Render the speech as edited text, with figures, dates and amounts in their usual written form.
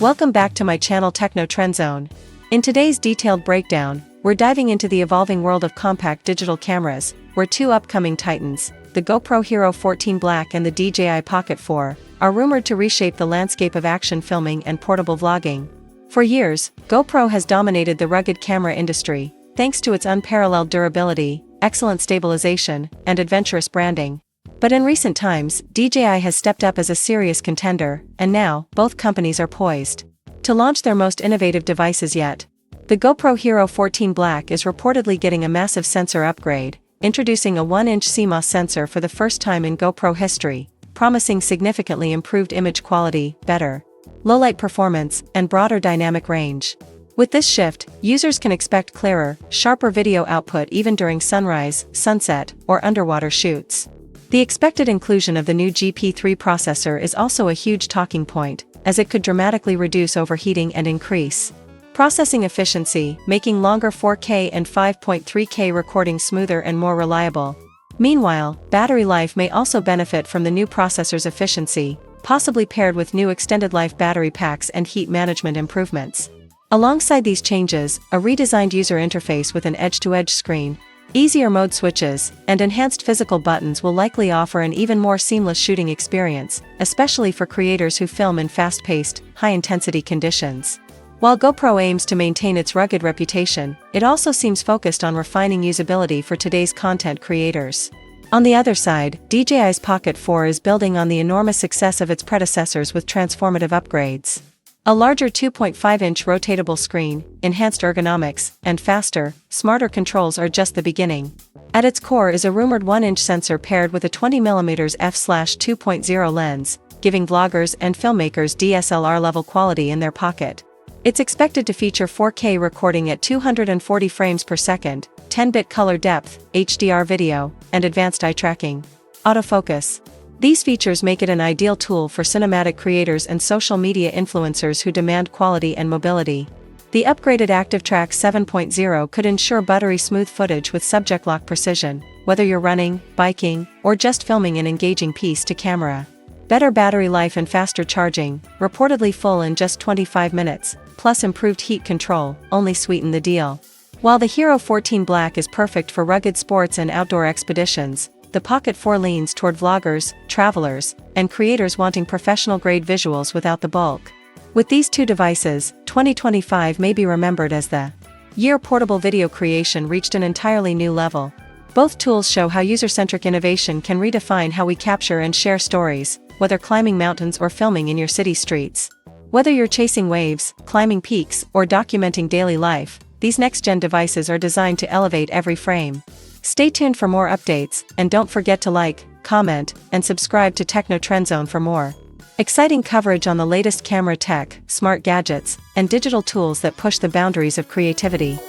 Welcome back to my channel Techno Trend Zone. In today's detailed breakdown, we're diving into the evolving world of compact digital cameras, where two upcoming titans, the GoPro Hero 14 Black and the DJI Pocket 4, are rumored to reshape the landscape of action filming and portable vlogging. For years, GoPro has dominated the rugged camera industry, thanks to its unparalleled durability, excellent stabilization, and adventurous branding. But in recent times, DJI has stepped up as a serious contender, and now, both companies are poised to launch their most innovative devices yet. The GoPro Hero 14 Black is reportedly getting a massive sensor upgrade, introducing a 1-inch CMOS sensor for the first time in GoPro history, promising significantly improved image quality, better low-light performance, and broader dynamic range. With this shift, users can expect clearer, sharper video output even during sunrise, sunset, or underwater shoots. The expected inclusion of the new GP3 processor is also a huge talking point, as it could dramatically reduce overheating and increase processing efficiency, making longer 4K and 5.3K recordings smoother and more reliable. Meanwhile, battery life may also benefit from the new processor's efficiency, possibly paired with new extended life battery packs and heat management improvements. Alongside these changes, a redesigned user interface with an edge-to-edge screen, easier mode switches, and enhanced physical buttons will likely offer an even more seamless shooting experience, especially for creators who film in fast-paced, high-intensity conditions. While GoPro aims to maintain its rugged reputation, it also seems focused on refining usability for today's content creators. On the other side, DJI's Pocket 4 is building on the enormous success of its predecessors with transformative upgrades. A larger 2.5-inch rotatable screen, enhanced ergonomics, and faster, smarter controls are just the beginning. At its core is a rumored 1-inch sensor paired with a 20mm f/2.0 lens, giving vloggers and filmmakers DSLR-level quality in their pocket. It's expected to feature 4K recording at 240 frames per second, 10-bit color depth, HDR video, and advanced eye tracking. Autofocus. These features make it an ideal tool for cinematic creators and social media influencers who demand quality and mobility. The upgraded ActiveTrack 7.0 could ensure buttery smooth footage with subject lock precision, whether you're running, biking, or just filming an engaging piece to camera. Better battery life and faster charging, reportedly full in just 25 minutes, plus improved heat control, only sweeten the deal. While the Hero 14 Black is perfect for rugged sports and outdoor expeditions, the Pocket 4 leans toward vloggers, travelers, and creators wanting professional-grade visuals without the bulk. With these two devices, 2025 may be remembered as the year portable video creation reached an entirely new level. Both tools show how user-centric innovation can redefine how we capture and share stories, whether climbing mountains or filming in your city streets. Whether you're chasing waves, climbing peaks, or documenting daily life, these next-gen devices are designed to elevate every frame. Stay tuned for more updates, and don't forget to like, comment, and subscribe to Techno Trend Zone for more exciting coverage on the latest camera tech, smart gadgets, and digital tools that push the boundaries of creativity.